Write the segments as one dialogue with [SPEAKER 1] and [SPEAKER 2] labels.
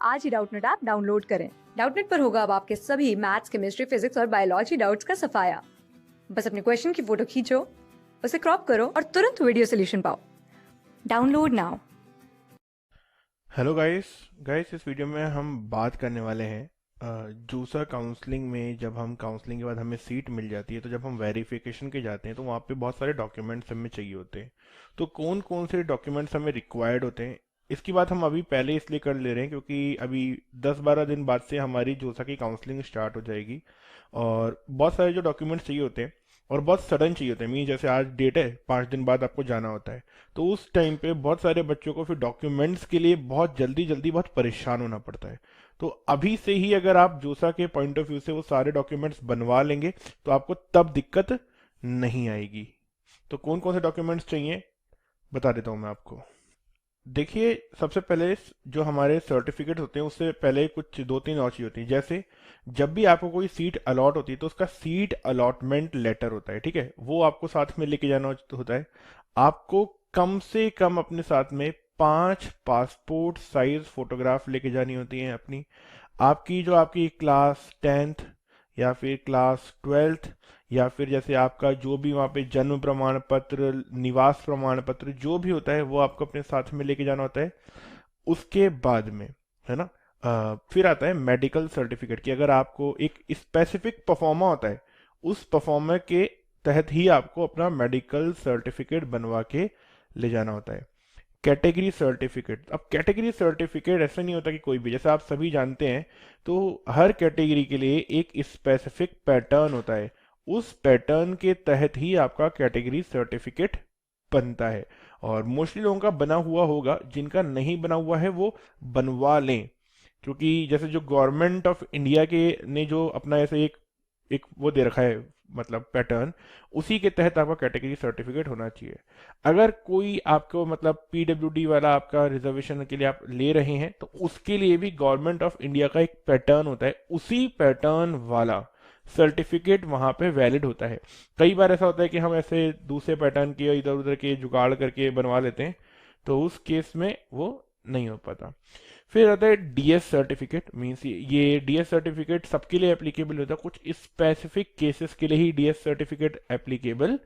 [SPEAKER 1] आज ही Doubtnut app download करें। Doubtnut पर होगा अब आपके सभी मैथ्स, केमिस्ट्री, फिजिक्स और बायोलॉजी डाउट्स का सफाया। बस अपने क्वेश्चन की फोटो खींचो, उसे क्रॉप करो और तुरंत वीडियो सोल्यूशन पाओ। Download now.
[SPEAKER 2] Hello guys guys इस वीडियो में हम बात करने वाले हैं जूसा काउंसलिंग में। जब हम काउंसलिंग के बाद हमें सीट मिल जाती है तो जब हम वेरिफिकेशन के जाते हैं तो वहाँ पे बहुत सारे डॉक्यूमेंट्स हमें चाहिए होते हैं। तो कौन कौन से डॉक्यूमेंट्स हमें रिक्वायर्ड होते हैं, इसकी बात हम अभी पहले इसलिए कर ले रहे हैं क्योंकि अभी 10-12 दिन बाद से हमारी जूसा की काउंसलिंग स्टार्ट हो जाएगी और बहुत सारे जो डॉक्यूमेंट्स चाहिए होते हैं और बहुत सडन चाहिए होते हैं। मीन जैसे आज डेट है, 5 दिन बाद आपको जाना होता है, तो उस टाइम पे बहुत सारे बच्चों को फिर डॉक्यूमेंट्स के लिए बहुत जल्दी जल्दी बहुत परेशान होना पड़ता है। तो अभी से ही अगर आप जोसा के पॉइंट ऑफ व्यू से वो सारे डॉक्यूमेंट्स बनवा लेंगे तो आपको तब दिक्कत नहीं आएगी। तो कौन कौन से डॉक्यूमेंट्स चाहिए बता देता हूँ मैं आपको। देखिए, सबसे पहले जो हमारे सर्टिफिकेट होते हैं उससे पहले कुछ 2-3 और चीज़ होती है। जैसे जब भी आपको कोई सीट अलॉट होती है तो उसका सीट अलॉटमेंट लेटर होता है, ठीक है, वो आपको साथ में लेके जाना होता है। आपको कम से कम अपने साथ में 5 पासपोर्ट साइज फोटोग्राफ लेके जानी होती हैं अपनी। आपकी जो आपकी क्लास 10th या फिर क्लास 12th या फिर जैसे आपका जो भी वहाँ पे जन्म प्रमाण पत्र, निवास प्रमाण पत्र जो भी होता है वो आपको अपने साथ में लेके जाना होता है। उसके बाद में, है ना, फिर आता है मेडिकल सर्टिफिकेट की। अगर आपको एक स्पेसिफिक परफॉर्मा होता है, उस परफॉर्मा के तहत ही आपको अपना मेडिकल सर्टिफिकेट बनवा के ले जाना होता है। कैटेगरी सर्टिफिकेट, अब कैटेगरी सर्टिफिकेट ऐसा नहीं होता कि कोई भी, जैसे आप सभी जानते हैं, तो हर कैटेगरी के लिए एक स्पेसिफिक पैटर्न होता है। उस पैटर्न के तहत ही आपका कैटेगरी सर्टिफिकेट बनता है और मोस्टली लोगों का बना हुआ होगा। जिनका नहीं बना हुआ है वो बनवा लें, क्योंकि जैसे जो गवर्नमेंट ऑफ इंडिया के ने जो अपना ऐसे एक एक वो दे रखा है, मतलब पैटर्न, उसी के तहत आपका कैटेगरी सर्टिफिकेट होना चाहिए। अगर कोई आपको मतलब पीडब्ल्यूडी वाला आपका रिजर्वेशन के लिए आप ले रहे हैं तो उसके लिए भी गवर्नमेंट ऑफ इंडिया का एक पैटर्न होता है, उसी पैटर्न वाला सर्टिफिकेट वहां पे वैलिड होता है। कई बार ऐसा होता है कि हम ऐसे दूसरे पैटर्न के इधर उधर के जुगाड़ करके बनवा लेते हैं, तो उस केस में वो नहीं हो पाता। फिर आता है डीएस सर्टिफिकेट। मीन्स ये डीएस सर्टिफिकेट सबके लिए एप्लीकेबल होता है, कुछ स्पेसिफिक केसेस के लिए ही डीएस सर्टिफिकेट एप्लीकेबल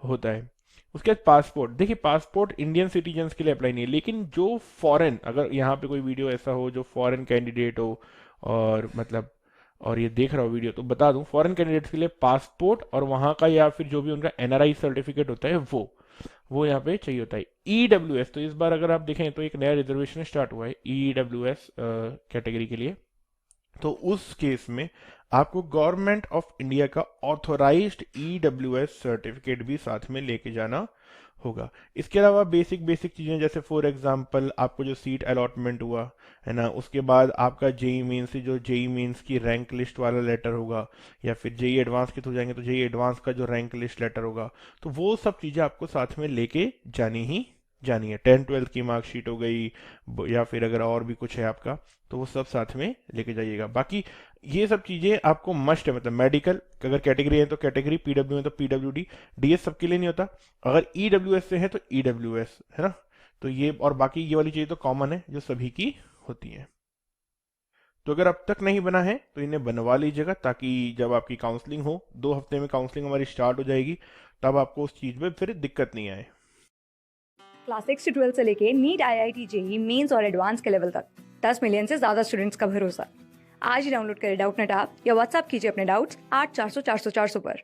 [SPEAKER 2] होता है। उसके बाद पासपोर्ट। देखिए, पासपोर्ट इंडियन सिटीजन्स के लिए अप्लाई नहीं है, लेकिन जो फॉरेन, अगर यहाँ पे कोई वीडियो ऐसा हो जो फॉरेन कैंडिडेट हो और मतलब और ये देख रहा हो वीडियो, तो बता दूं, फॉरेन कैंडिडेट्स के लिए पासपोर्ट और वहाँ का या फिर जो भी उनका एनआरआई सर्टिफिकेट होता है वो यहाँ पे चाहिए होता है। ईडब्ल्यूएस, तो इस बार अगर आप देखें तो एक नया रिजर्वेशन स्टार्ट हुआ है ईडब्ल्यूएस कैटेगरी के लिए। तो उस केस में आपको गवर्नमेंट ऑफ इंडिया का ऑथोराइज्ड ईडब्ल्यूएस सर्टिफिकेट भी साथ में लेके जाना होगा। इसके अलावा बेसिक बेसिक चीज़ें, जैसे फॉर एग्जांपल आपको जो सीट अलॉटमेंट हुआ है ना, उसके बाद आपका जेई मेंस से जो जेई मेंस की रैंक लिस्ट वाला लेटर होगा, या फिर जेई एडवांस के थ्रू जाएंगे तो जेई एडवांस का जो रैंक लिस्ट लेटर होगा, तो वो सब चीज़ें आपको साथ में लेके जानी ही जानी है। 10th-12th की मार्कशीट हो गई, या फिर अगर और भी कुछ है आपका तो वो सब साथ में लेके जाइएगा। बाकी ये सब चीजें आपको मस्ट है, मतलब मेडिकल अगर कैटेगरी है तो कैटेगरी, पीडब्ल्यू है तो पीडब्ल्यूडी, डीएस सबके लिए नहीं होता। अगर ईडब्ल्यूएस से है तो ईडब्ल्यूएस, है ना। तो ये और बाकी ये वाली चीजें तो कॉमन है जो सभी की होती है। तो अगर अब तक नहीं बना है तो इन्हें बनवा लीजिएगा, ताकि जब आपकी काउंसलिंग हो, 2 हफ्ते में काउंसलिंग हमारी स्टार्ट हो जाएगी, तब आपको उस चीज में फिर दिक्कत नहीं आए।
[SPEAKER 1] क्लास 6 से 12 से लेके नीट, आईआईटी, जेई मेंस और एडवांस के लेवल तक 10 मिलियन से ज्यादा स्टूडेंट्स का भरोसा। आज ही डाउनलोड करें डाउटनेट ऐप या व्हाट्सएप कीजिए अपने डाउट्स 8400 400 400 पर।